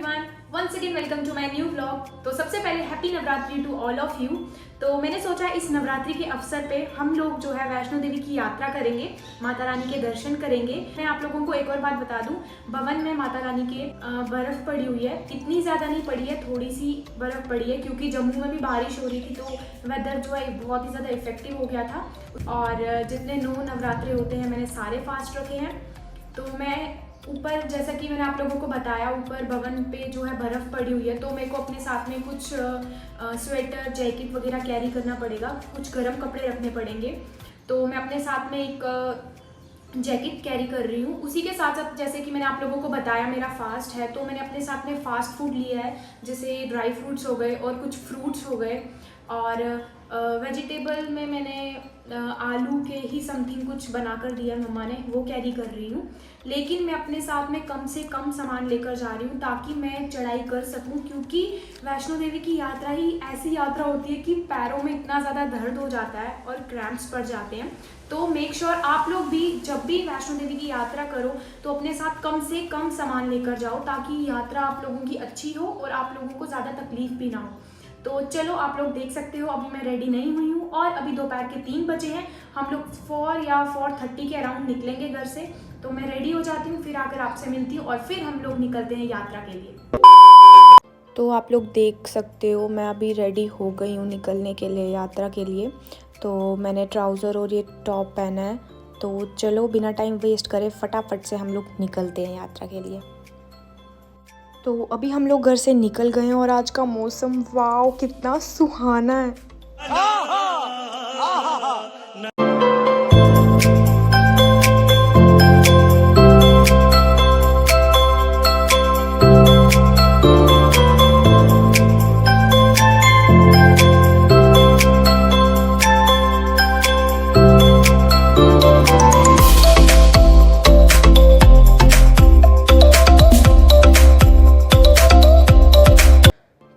Everyone, once again welcome to my new vlog. तो सबसे पहले happy Navratri to all of you. तो मैंने सोचा इस नवरात्रि के अवसर पे हम लोग जो है वैष्णो देवी की यात्रा करेंगे, माता रानी के दर्शन करेंगे। मैं आप लोगों को एक और बात बता दूं, भवन में माता रानी के बर्फ पड़ी हुई है। इतनी ज़्यादा नहीं पड़ी है, थोड़ी सी बर्फ पड़ी है क्योंकि जम्मू में भी बारिश हो रही थी, तो वेदर जो है बहुत ही ज़्यादा इफेक्टिव हो गया था। और जितने 9 नवरात्रे होते हैं मैंने सारे फास्ट रखे हैं। तो मैं ऊपर, जैसा कि मैंने आप लोगों को बताया, ऊपर भवन पे जो है बर्फ़ पड़ी हुई है, तो मेरे को अपने साथ में कुछ स्वेटर जैकेट वगैरह कैरी करना पड़ेगा, कुछ गर्म कपड़े रखने पड़ेंगे। तो मैं अपने साथ में एक जैकेट कैरी कर रही हूँ। उसी के साथ साथ जैसे कि मैंने आप लोगों को बताया मेरा फास्ट है, तो मैंने अपने साथ में फास्ट फूड लिया है, जैसे ड्राई फ्रूट्स हो गए और कुछ फ्रूट्स हो गए। और वेजिटेबल में मैंने आलू के ही समथिंग कुछ बना कर दिया मम्मा ने, वो कैरी कर रही हूँ। लेकिन मैं अपने साथ में कम से कम सामान लेकर जा रही हूँ ताकि मैं चढ़ाई कर सकूँ, क्योंकि वैष्णो देवी की यात्रा ही ऐसी यात्रा होती है कि पैरों में इतना ज़्यादा दर्द हो जाता है और क्रैम्प्स पड़ जाते हैं। तो मेक श्योर आप लोग भी जब भी वैष्णो देवी की यात्रा करो तो अपने साथ कम से कम सामान लेकर जाओ, ताकि यात्रा आप लोगों की अच्छी हो और आप लोगों को ज़्यादा तकलीफ भी ना हो। तो चलो, आप लोग देख सकते हो अभी मैं रेडी नहीं हुई हूँ और अभी दोपहर के 3 बजे हैं। हम लोग 4 या 4:30 के अराउंड निकलेंगे घर से। तो मैं रेडी हो जाती हूँ, फिर आकर आपसे मिलती हूँ और फिर हम लोग निकलते हैं यात्रा के लिए। तो आप लोग देख सकते हो मैं अभी रेडी हो गई हूँ निकलने के लिए, यात्रा के लिए। तो मैंने ट्राउज़र और ये टॉप पहना है। तो चलो बिना टाइम वेस्ट करे फटाफट से हम लोग निकलते हैं यात्रा के लिए। तो अभी हम लोग घर से निकल गए हैं और आज का मौसम वाओ कितना सुहाना है।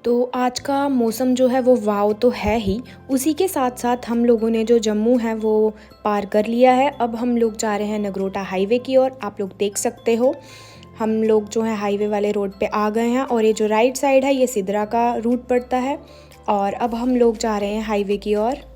तो आज का मौसम जो है वो वाव तो है ही। उसी के साथ साथ हम लोगों ने जो जम्मू है वो पार कर लिया है। अब हम लोग जा रहे हैं नगरोटा हाईवे की ओर। आप लोग देख सकते हो हम लोग जो है हाईवे वाले रोड पे आ गए हैं और ये जो राइट साइड है ये सिदरा का रूट पड़ता है। और अब हम लोग जा रहे हैं हाईवे की ओर।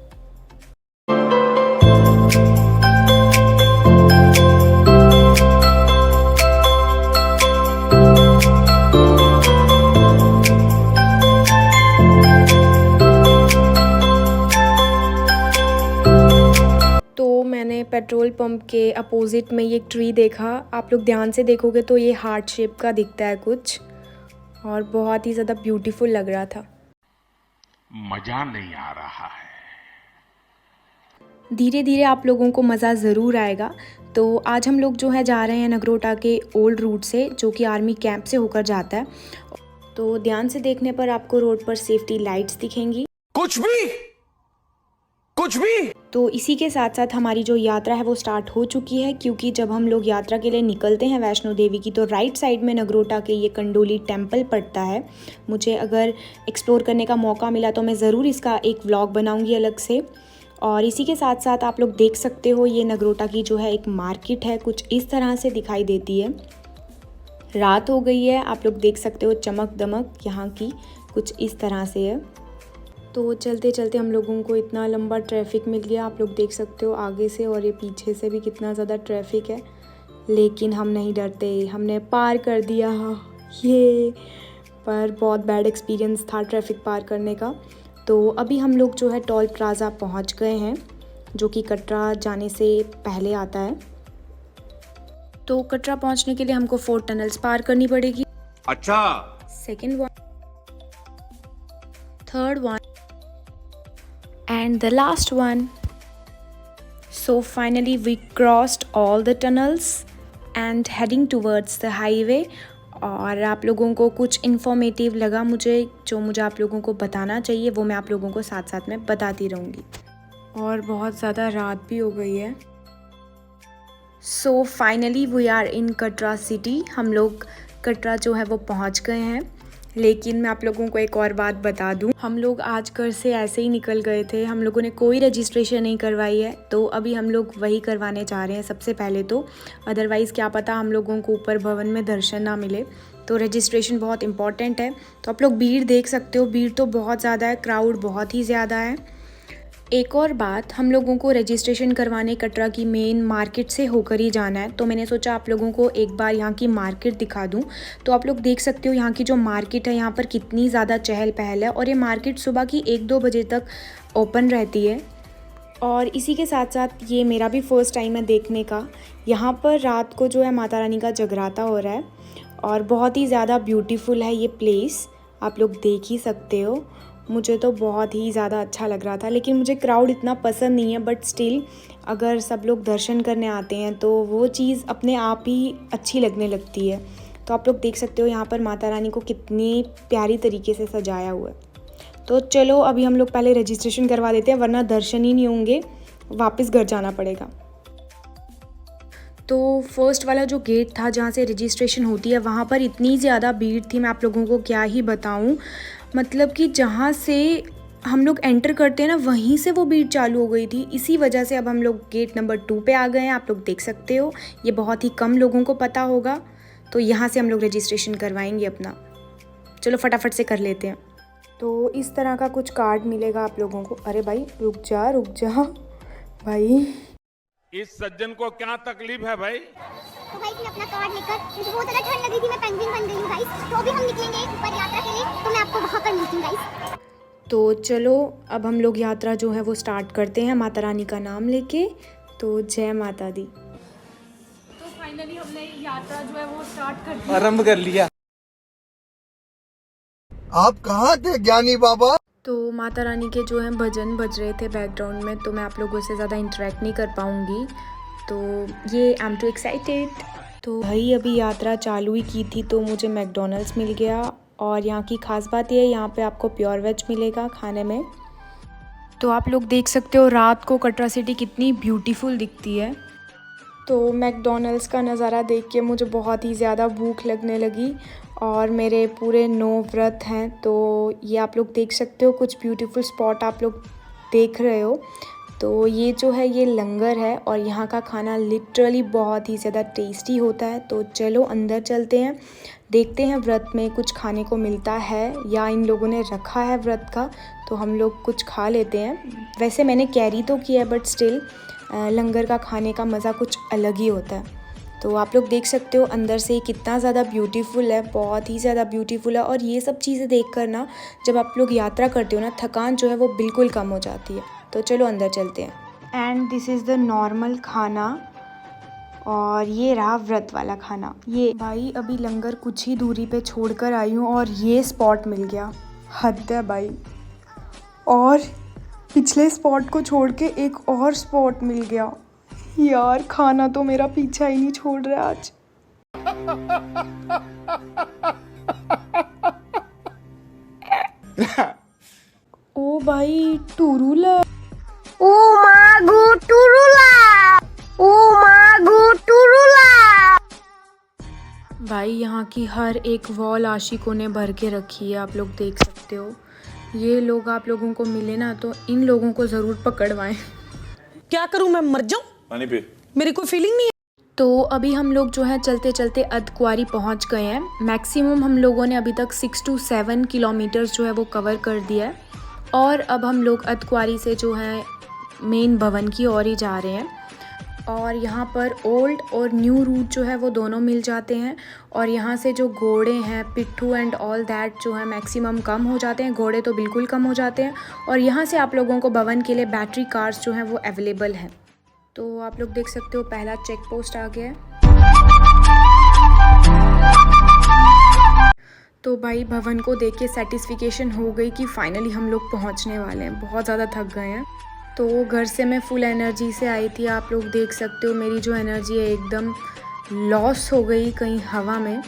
मैंने पेट्रोल पंप के अपोजिट में ये एक ट्री देखा। आप लोग ध्यान से देखोगे तो ये हार्ट शेप का दिखता है कुछ, और बहुत ही ज़्यादा ब्यूटीफुल लग रहा था। मज़ा नहीं आ रहा है। धीरे धीरे आप लोगों को मज़ा ज़रूर आएगा। तो आज हम लोग जो है जा रहे हैं नगरोटा के ओल्ड रूट से, जो कि आर्मी कैंप से होकर जाता है। तो ध्यान से देखने पर आपको रोड पर सेफ्टी लाइट्स दिखेंगी। कुछ भी। तो इसी के साथ साथ हमारी जो यात्रा है वो स्टार्ट हो चुकी है, क्योंकि जब हम लोग यात्रा के लिए निकलते हैं वैष्णो देवी की, तो राइट साइड में नगरोटा के ये कंडोली टेम्पल पड़ता है। मुझे अगर एक्सप्लोर करने का मौका मिला तो मैं ज़रूर इसका एक व्लॉग बनाऊंगी अलग से। और इसी के साथ साथ आप लोग देख सकते हो ये नगरोटा की जो है एक मार्केट है, कुछ इस तरह से दिखाई देती है। रात हो गई है, आप लोग देख सकते हो चमक दमक यहाँ की कुछ इस तरह से है। तो चलते चलते हम लोगों को इतना लंबा ट्रैफिक मिल गया, आप लोग देख सकते हो आगे से और ये पीछे से भी कितना ज़्यादा ट्रैफिक है। लेकिन हम नहीं डरते, हमने पार कर दिया ये। पर बहुत बैड एक्सपीरियंस था ट्रैफिक पार करने का। तो अभी हम लोग जो है टोल प्लाज़ा पहुंच गए हैं, जो कि कटरा जाने से पहले आता है। तो कटरा पहुंचने के लिए हमको 4 टनल्स पार करनी पड़ेगी। अच्छा। Second one, third one and the last one. So finally we crossed all the tunnels and heading towards the highway. और आप लोगों को कुछ इन्फॉर्मेटिव लगा मुझे, जो मुझे आप लोगों को बताना चाहिए वो मैं आप लोगों को साथ साथ में बताती रहूँगी। और बहुत ज़्यादा रात भी हो गई है। So finally we are in Katra city. हम लोग कटरा जो है वो पहुँच गए हैं। लेकिन मैं आप लोगों को एक और बात बता दूं, हम लोग आज घर से ऐसे ही निकल गए थे, हम लोगों ने कोई रजिस्ट्रेशन नहीं करवाई है। तो अभी हम लोग वही करवाने जा रहे हैं सबसे पहले तो, अदरवाइज़ क्या पता हम लोगों को ऊपर भवन में दर्शन ना मिले। तो रजिस्ट्रेशन बहुत इम्पॉर्टेंट है। तो आप लोग भीड़ देख सकते हो, भीड़ तो बहुत ज़्यादा है, क्राउड बहुत ही ज़्यादा है। एक और बात, हम लोगों को रजिस्ट्रेशन करवाने कटरा की मेन मार्केट से होकर ही जाना है, तो मैंने सोचा आप लोगों को एक बार यहाँ की मार्केट दिखा दूँ। तो आप लोग देख सकते हो यहाँ की जो मार्केट है, यहाँ पर कितनी ज़्यादा चहल पहल है और ये मार्केट सुबह की 1-2 बजे तक ओपन रहती है। और इसी के साथ साथ ये मेरा भी फ़र्स्ट टाइम है देखने का। यहाँ पर रात को जो है माता रानी का जगराता हो रहा है और बहुत ही ज़्यादा ब्यूटीफुल है ये प्लेस, आप लोग देख ही सकते हो। मुझे तो बहुत ही ज़्यादा अच्छा लग रहा था, लेकिन मुझे क्राउड इतना पसंद नहीं है, बट स्टिल अगर सब लोग दर्शन करने आते हैं तो वो चीज़ अपने आप ही अच्छी लगने लगती है। तो आप लोग देख सकते हो यहाँ पर माता रानी को कितनी प्यारी तरीके से सजाया हुआ है। तो चलो अभी हम लोग पहले रजिस्ट्रेशन करवा देते हैं, वरना दर्शन ही नहीं होंगे, वापस घर जाना पड़ेगा। तो फर्स्ट वाला जो गेट था जहाँ से रजिस्ट्रेशन होती है, वहाँ पर इतनी ज़्यादा भीड़ थी, मैं आप लोगों को क्या ही बताऊँ। मतलब कि जहाँ से हम लोग एंटर करते हैं ना, वहीं से वो भीड़ चालू हो गई थी। इसी वजह से अब हम लोग गेट नंबर 2 पे आ गए हैं। आप लोग देख सकते हो, ये बहुत ही कम लोगों को पता होगा। तो यहाँ से हम लोग रजिस्ट्रेशन करवाएंगे अपना। चलो फटाफट से कर लेते हैं। तो इस तरह का कुछ कार्ड मिलेगा आप लोगों को। अरे भाई रुक जा भाई। इस सज्जन को क्या तकलीफ है भाई? तो भाई अपना कार्ड लेकर, मुझे बहुत ज़्यादा ठंड लग रही थी, मैं पेंगुइन बन गई हूँ गाइस। तो अभी हम निकलेंगे ऊपर यात्रा के लिए, तो मैं आपको वहाँ पर मिलती हूँ गाइस। तो चलो अब हम लोग यात्रा जो है वो स्टार्ट करते हैं माता रानी का नाम लेके। तो जय माता दी। तो फाइनली हमने यात्रा जो है वो स्टार्ट कर दी, आरंभ कर लिया। आप कहाँ थे ज्ञानी बाबा? तो माता रानी के जो है भजन बज रहे थे बैकग्राउंड में, तो मैं आप लोगों से ज़्यादा इंटरेक्ट नहीं कर पाऊँगी। तो ये आई एम टू एक्साइटेड। तो भाई अभी यात्रा चालू ही की थी तो मुझे मैकडॉनल्ड्स मिल गया, और यहाँ की ख़ास बात ये है यहाँ पे आपको प्योर वेज मिलेगा खाने में। तो आप लोग देख सकते हो रात को कटरा सिटी कितनी ब्यूटीफुल दिखती है। तो मैकडॉनल्ड्स का नज़ारा देख के मुझे बहुत ही ज़्यादा भूख लगने लगी, और मेरे पूरे 9 व्रत हैं। तो ये आप लोग देख सकते हो, कुछ ब्यूटीफुल स्पॉट आप लोग देख रहे हो। तो ये जो है ये लंगर है, और यहाँ का खाना लिटरली बहुत ही ज़्यादा टेस्टी होता है। तो चलो अंदर चलते हैं, देखते हैं व्रत में कुछ खाने को मिलता है या इन लोगों ने रखा है व्रत का, तो हम लोग कुछ खा लेते हैं। वैसे मैंने कैरी तो किया है, बट स्टिल लंगर का खाने का मज़ा कुछ अलग ही होता है। तो आप लोग देख सकते हो अंदर से कितना ज़्यादा ब्यूटीफुल है, बहुत ही ज़्यादा ब्यूटीफुल है। और ये सब चीज़ें देख कर ना, जब आप लोग यात्रा करते हो ना, थकान जो है वो बिल्कुल कम हो जाती है। तो चलो अंदर चलते हैं। And this is the normal खाना, और ये रहा व्रत वाला खाना। ये भाई अभी लंगर कुछ ही दूरी पे छोड़कर आई हूँ और ये स्पॉट मिल गया, हद है भाई। और पिछले स्पॉट को छोड़ के एक और स्पॉट मिल गया। यार खाना तो मेरा पीछा ही नहीं छोड़ रहा आज। ओ भाई टूरूला, ओ मागो टुरुला, ओ मागो टुरुला। भाई यहाँ की हर एक वॉल आशिकों ने भर के रखी है, आप लोग देख सकते हो। ये लोग आप लोगों को मिले ना तो इन लोगों को ज़रूर पकड़वाएं। क्या करूं, मैं मर जाऊं? पानी पी। मेरी कोई फीलिंग नहीं है। तो अभी हम लोग जो है चलते चलते अर्धकुंवारी पहुंच गए हैं। मैक्सिमम हम लोगों ने अभी तक 6 to 7 किलोमीटर्स जो है वो कवर कर दिया है, और अब हम लोग अर्धकुंवारी से जो है मेन भवन की ओर ही जा रहे हैं। और यहाँ पर ओल्ड और न्यू रूट जो है वो दोनों मिल जाते हैं, और यहाँ से जो घोड़े हैं, पिट्ठू एंड ऑल दैट जो है मैक्सिमम कम हो जाते हैं, घोड़े तो बिल्कुल कम हो जाते हैं। और यहाँ से आप लोगों को भवन के लिए बैटरी कार्स जो हैं वो अवेलेबल हैं। तो आप लोग देख सकते हो पहला चेक पोस्ट आ गया है। तो भाई भवन को देख के सेटिस्फिकेशन हो गई कि फाइनली हम लोग पहुंचने वाले हैं। बहुत ज़्यादा थक गए हैं। तो घर से मैं फुल एनर्जी से आई थी, आप लोग देख सकते हो मेरी जो एनर्जी है एकदम लॉस हो गई कहीं हवा में।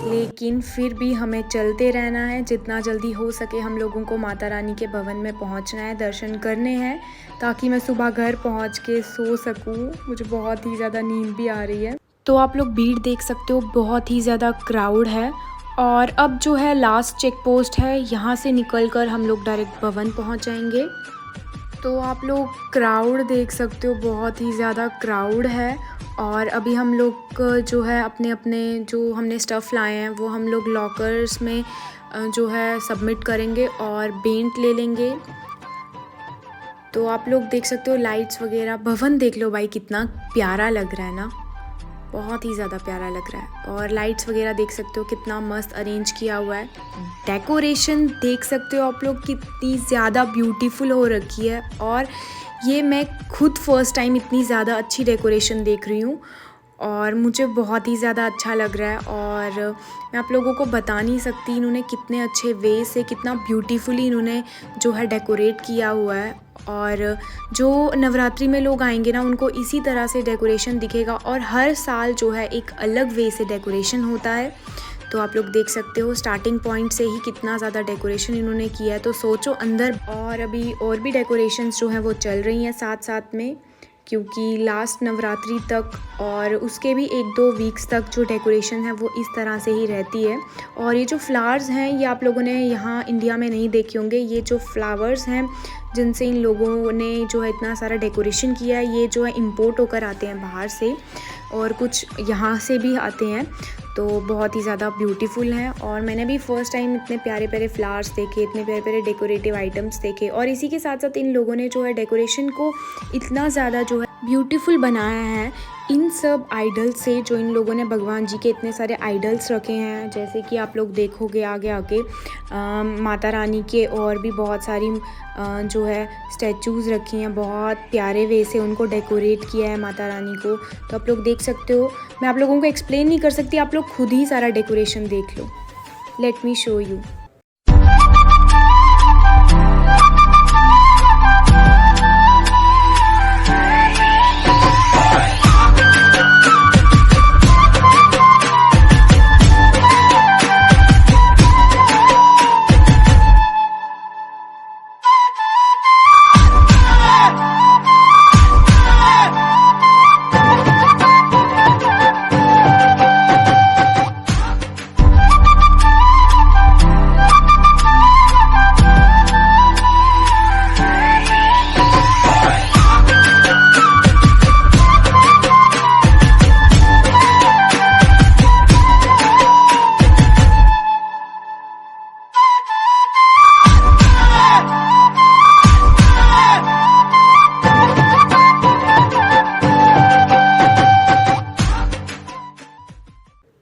लेकिन फिर भी हमें चलते रहना है, जितना जल्दी हो सके हम लोगों को माता रानी के भवन में पहुंचना है, दर्शन करने हैं, ताकि मैं सुबह घर पहुंच के सो सकूं। मुझे बहुत ही ज़्यादा नींद भी आ रही है। तो आप लोग भीड़ देख सकते हो, बहुत ही ज़्यादा क्राउड है। और अब जो है लास्ट चेक पोस्ट है, यहाँ से निकलकर हम लोग डायरेक्ट भवन पहुँच जाएंगे। तो आप लोग क्राउड देख सकते हो, बहुत ही ज़्यादा क्राउड है। और अभी हम लोग जो है अपने अपने जो हमने स्टफ़ लाए हैं वो हम लोग लॉकर्स में जो है सबमिट करेंगे और बेंट ले लेंगे। तो आप लोग देख सकते हो लाइट्स वगैरह, भवन देख लो भाई कितना प्यारा लग रहा है ना, बहुत ही ज़्यादा प्यारा लग रहा है। और लाइट्स वगैरह देख सकते हो कितना मस्त अरेंज किया हुआ है। डेकोरेशन देख सकते हो आप लोग कितनी ज़्यादा ब्यूटीफुल हो रखी है। और ये मैं खुद फर्स्ट टाइम इतनी ज़्यादा अच्छी डेकोरेशन देख रही हूँ और मुझे बहुत ही ज़्यादा अच्छा लग रहा है। और मैं आप लोगों को बता नहीं सकती इन्होंने कितने अच्छे वे से, कितना ब्यूटीफुली इन्होंने जो है डेकोरेट किया हुआ है। और जो नवरात्रि में लोग आएंगे ना उनको इसी तरह से डेकोरेशन दिखेगा। और हर साल जो है एक अलग वे से डेकोरेशन होता है। तो आप लोग देख सकते हो स्टार्टिंग पॉइंट से ही कितना ज़्यादा डेकोरेशन इन्होंने किया है। तो सोचो अंदर और अभी और भी डेकोरेशंस जो हैं वो चल रही हैं साथ साथ में, क्योंकि लास्ट नवरात्रि तक और उसके भी 1-2 वीक्स तक जो डेकोरेशन है वो इस तरह से ही रहती है। और ये जो फ्लावर्स हैं ये आप लोगों ने यहाँ इंडिया में नहीं देखे होंगे। ये जो फ्लावर्स हैं जिनसे इन लोगों ने जो है इतना सारा डेकोरेशन किया है, ये जो है इंपोर्ट होकर आते हैं बाहर से और कुछ यहाँ से भी आते हैं। तो बहुत ही ज़्यादा ब्यूटीफुल हैं। और मैंने भी फ़र्स्ट टाइम इतने प्यारे प्यारे फ्लावर्स देखे, इतने प्यारे प्यारे डेकोरेटिव आइटम्स देखे। और इसी के साथ साथ इन लोगों ने जो है डेकोरेशन को इतना ज़्यादा जो है ब्यूटीफुल बनाया है। इन सब आइडल्स से जो इन लोगों ने भगवान जी के इतने सारे आइडल्स रखे हैं, जैसे कि आप लोग देखोगे आगे आगे माता रानी के और भी बहुत सारी जो है स्टैचूज़ रखी हैं। बहुत प्यारे वे से उनको डेकोरेट किया है माता रानी को। तो आप लोग देख सकते हो, मैं आप लोगों को एक्सप्लेन नहीं कर सकती, आप लोग खुद ही सारा डेकोरेशन देख लो। Let me show you.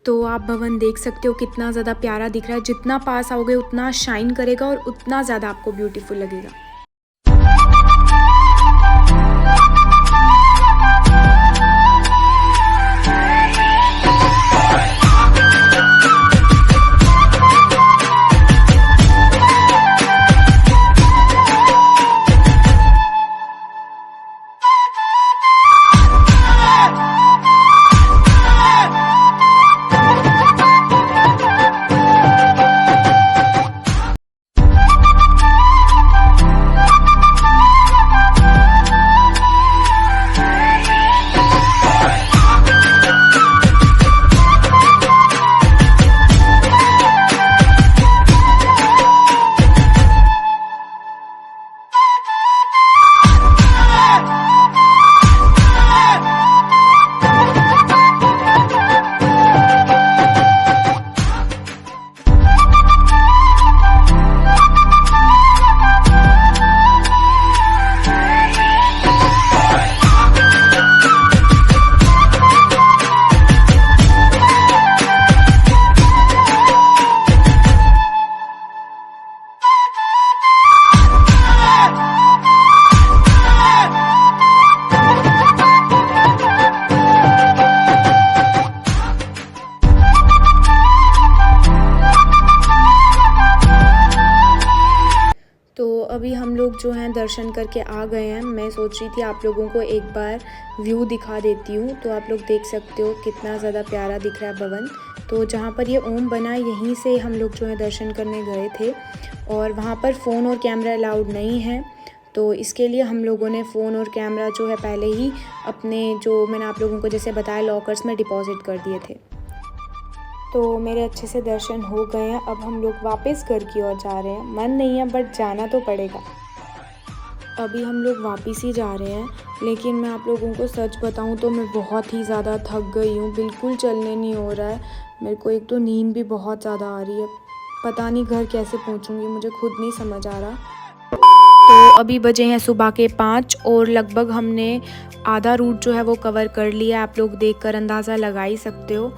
तो आप भवन देख सकते हो कितना ज़्यादा प्यारा दिख रहा है। जितना पास आओगे उतना शाइन करेगा और उतना ज़्यादा आपको ब्यूटीफुल लगेगा। अभी हम लोग जो हैं दर्शन करके आ गए हैं। मैं सोच रही थी आप लोगों को एक बार व्यू दिखा देती हूँ। तो आप लोग देख सकते हो कितना ज़्यादा प्यारा दिख रहा है भवन। तो जहाँ पर ये ओम बना यहीं से हम लोग जो है दर्शन करने गए थे और वहाँ पर फ़ोन और कैमरा अलाउड नहीं है। तो इसके लिए हम लोगों ने फ़ोन और कैमरा जो है पहले ही अपने जो मैंने आप लोगों को जैसे बताया लॉकर्स में डिपॉजिट कर दिए थे। तो मेरे अच्छे से दर्शन हो गए हैं। अब हम लोग वापस घर की ओर जा रहे हैं। मन नहीं है बट जाना तो पड़ेगा। अभी हम लोग वापस ही जा रहे हैं, लेकिन मैं आप लोगों को सच बताऊं तो मैं बहुत ही ज़्यादा थक गई हूँ। बिल्कुल चलने नहीं हो रहा है मेरे को। एक तो नींद भी बहुत ज़्यादा आ रही है। पता नहीं घर कैसे पहुँचूँगी, मुझे खुद नहीं समझ आ रहा। तो अभी बजे हैं सुबह के 5 और लगभग हमने आधा रूट जो है वो कवर कर लिया। आप लोग देखकर अंदाज़ा लगा ही सकते हो।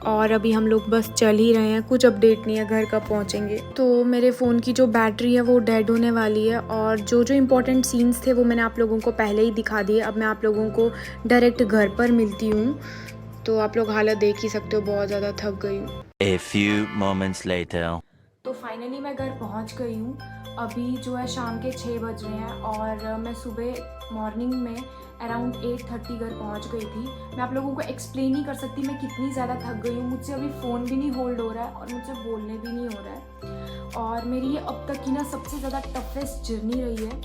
और अभी हम लोग बस चल ही रहे हैं, कुछ अपडेट नहीं है घर कब पहुंचेंगे। तो मेरे फ़ोन की जो बैटरी है वो डेड होने वाली है और जो जो इम्पोर्टेंट सीन्स थे वो मैंने आप लोगों को पहले ही दिखा दिए। अब मैं आप लोगों को डायरेक्ट घर पर मिलती हूँ। तो आप लोग हालत देख ही सकते हो, बहुत ज़्यादा थक गई हूँ। A few moments later. तो फाइनली मैं घर पहुंच गई हूँ। अभी जो है शाम के 6 बज रहे हैं और मैं सुबह मॉर्निंग में अराउंड 8:30 घर पहुंच गई थी। मैं आप लोगों को एक्सप्लेन नहीं कर सकती मैं कितनी ज़्यादा थक गई हूँ। मुझसे अभी फ़ोन भी नहीं होल्ड हो रहा है और मुझसे बोलने भी नहीं हो रहा है। और मेरी ये अब तक की ना सबसे ज़्यादा टफेस्ट जर्नी रही है।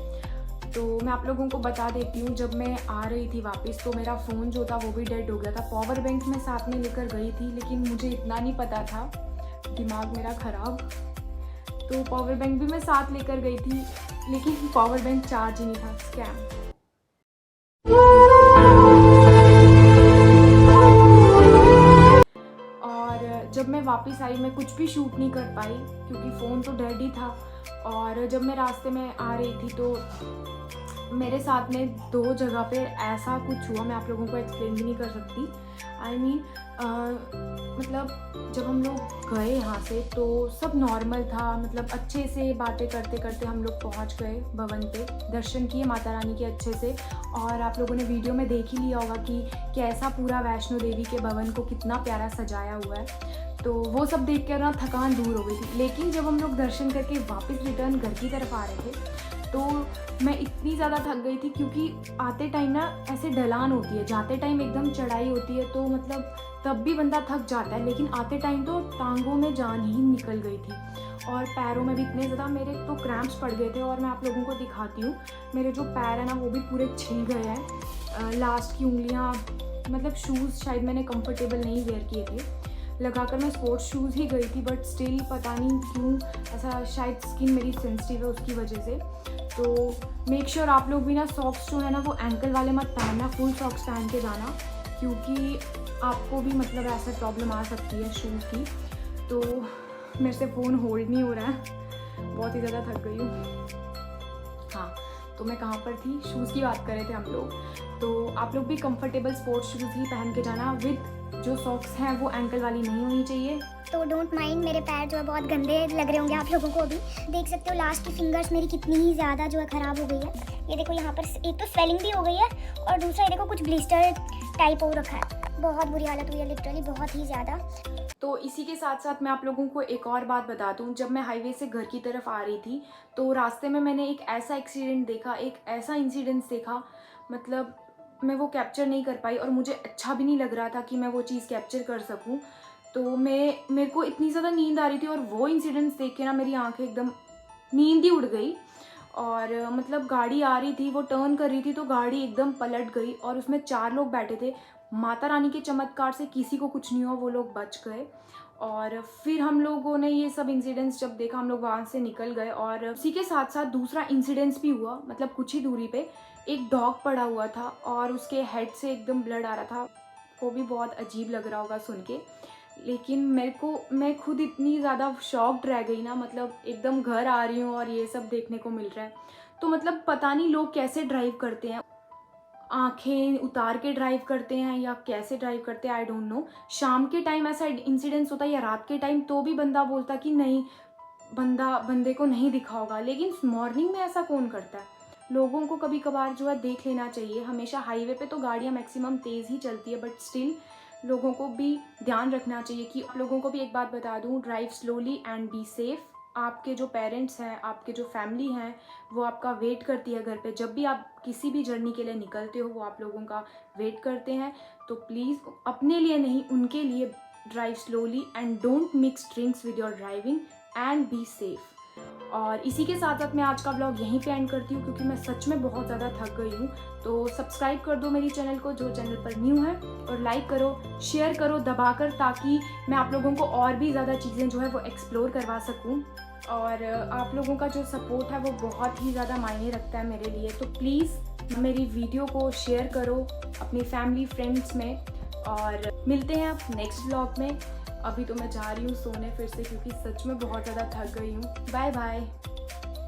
तो मैं आप लोगों को बता देती हूँ, जब मैं आ रही थी वापस तो मेरा फ़ोन जो था वो भी डेड हो गया था। पावर बैंक मैं साथ में लेकर गई थी, लेकिन मुझे इतना नहीं पता था, दिमाग मेरा ख़राब। तो पावर बैंक भी मैं साथ लेकर गई थी, लेकिन पावर बैंक चार्ज ही नहीं था। स्कैम। और जब मैं वापस आई मैं कुछ भी शूट नहीं कर पाई क्योंकि फ़ोन तो डेड ही था। और जब मैं रास्ते में आ रही थी तो मेरे साथ में 2 जगह पे ऐसा कुछ हुआ, मैं आप लोगों को एक्सप्लेन भी नहीं कर सकती। आई मीन मतलब जब हम लोग गए यहाँ से तो सब नॉर्मल था, मतलब अच्छे से बातें करते करते हम लोग पहुँच गए भवन पे। दर्शन किए माता रानी के अच्छे से। और आप लोगों ने वीडियो में देख ही लिया होगा कि कैसा पूरा वैष्णो देवी के भवन को कितना प्यारा सजाया हुआ है। तो वो सब देख कर ना थकान दूर हो गई थी। लेकिन जब हम लोग दर्शन करके वापस रिटर्न घर की तरफ आ रहे थे तो मैं इतनी ज़्यादा थक गई थी क्योंकि आते टाइम ना ऐसे ढलान होती है, जाते टाइम एकदम चढ़ाई होती है तो मतलब तब भी बंदा थक जाता है, लेकिन आते टाइम तो टांगों में जान ही निकल गई थी और पैरों में भी इतने ज़्यादा मेरे तो क्रैम्प्स पड़ गए थे। और मैं आप लोगों को दिखाती हूँ, मेरे जो पैर है ना वो भी पूरे छिल गए हैं। लास्ट की उंगलियाँ, मतलब शूज़ शायद मैंने कंफर्टेबल नहीं वेयर किए थे, लगाकर मैं स्पोर्ट्स शूज़ ही गई थी, बट स्टिल पता नहीं क्यों ऐसा, शायद स्किन मेरी सेंसिटिव है उसकी वजह से। तो मेक श्योर आप लोग भी ना सॉक्स जो है ना वो एंकल वाले मत पहनना, फुल सॉक्स पहन के जाना, क्योंकि आपको भी मतलब ऐसा प्रॉब्लम आ सकती है शूज़ की। तो मेरे से फ़ोन होल्ड नहीं हो रहा है, बहुत ही ज़्यादा थक गई हूँ। हाँ, तो मैं कहाँ पर थी, शूज़ की बात कर रहे थे हम लोग। तो आप लोग भी कंफर्टेबल स्पोर्ट्स शूज़ ही पहन के जाना, विद जो सॉक्स हैं वो एंकल वाली नहीं होनी चाहिए। तो डोंट माइंड, मेरे पैर जो है बहुत गंदे लग रहे होंगे आप लोगों को। अभी देख सकते हो लास्ट की फिंगर्स मेरी कितनी ही ज़्यादा जो है ख़राब हो गई है। ये देखो यहाँ पर एक तो स्वेलिंग भी हो गई है और दूसरा ये देखो कुछ ब्लिस्टर टाइप हो रखा है। बहुत बुरी हालत हुई है लिटरली, बहुत ही ज़्यादा। तो इसी के साथ साथ मैं आप लोगों को एक और बात बता दूं, जब मैं हाईवे से घर की तरफ आ रही थी तो रास्ते में मैंने एक ऐसा एक्सीडेंट देखा, एक ऐसा इंसिडेंस देखा, मतलब मैं वो कैप्चर नहीं कर पाई और मुझे अच्छा भी नहीं लग रहा था कि मैं वो चीज़ कैप्चर कर सकूं। तो मेरे को इतनी ज़्यादा नींद आ रही थी और वो इंसिडेंट्स देख के ना मेरी आंखें एकदम, नींद ही उड़ गई। और मतलब गाड़ी आ रही थी, वो टर्न कर रही थी तो गाड़ी एकदम पलट गई और उसमें 4 लोग बैठे थे। माता रानी के चमत्कार से किसी को कुछ नहीं हुआ, वो लोग बच गए। और फिर हम लोगों ने ये सब इंसिडेंट्स जब देखा, हम लोग वहाँ से निकल गए। और इसी के साथ साथ दूसरा इंसिडेंट्स भी हुआ, मतलब कुछ ही दूरी पे एक डॉग पड़ा हुआ था और उसके हेड से एकदम ब्लड आ रहा था। वो भी बहुत अजीब लग रहा होगा सुन के, लेकिन मैं खुद इतनी ज़्यादा शॉक्ड रह गई ना, मतलब एकदम घर आ रही हूँ और ये सब देखने को मिल रहा है। तो मतलब पता नहीं लोग कैसे ड्राइव करते हैं, आंखें उतार के ड्राइव करते हैं या कैसे ड्राइव करते हैं, आई डोंट नो। शाम के टाइम ऐसा इंसिडेंस होता है या रात के टाइम तो भी बंदा बोलता कि नहीं, बंदे को नहीं दिखा होगा, लेकिन मॉर्निंग में ऐसा कौन करता है। लोगों को कभी कभार जो है देख लेना चाहिए। हमेशा हाईवे पे तो गाड़ियाँ मैक्सिमम तेज़ ही चलती है, बट स्टिल लोगों को भी ध्यान रखना चाहिए। कि आप लोगों को भी एक बात बता दूँ, drive slowly and be safe. आपके जो पेरेंट्स हैं, आपके जो फैमिली हैं, वो आपका वेट करती है घर पे। जब भी आप किसी भी जर्नी के लिए निकलते हो वो आप लोगों का वेट करते हैं। तो प्लीज़ अपने लिए नहीं, उनके लिए drive slowly and don't mix drinks with your driving and be safe. और इसी के साथ साथ मैं आज का व्लॉग यहीं पे एंड करती हूँ क्योंकि मैं सच में बहुत ज़्यादा थक गई हूँ। तो सब्सक्राइब कर दो मेरी चैनल को जो चैनल पर न्यू है, और लाइक करो, शेयर करो दबाकर, ताकि मैं आप लोगों को और भी ज़्यादा चीज़ें जो है वो एक्सप्लोर करवा सकूँ। और आप लोगों का जो सपोर्ट है वो बहुत ही ज़्यादा मायने रखता है मेरे लिए। तो प्लीज़ मेरी वीडियो को शेयर करो अपनी फैमिली फ्रेंड्स में, और मिलते हैं आप नेक्स्ट व्लॉग में। अभी तो मैं जा रही हूँ सोने फिर से, क्योंकि सच में बहुत ज़्यादा थक गई हूँ। Bye bye.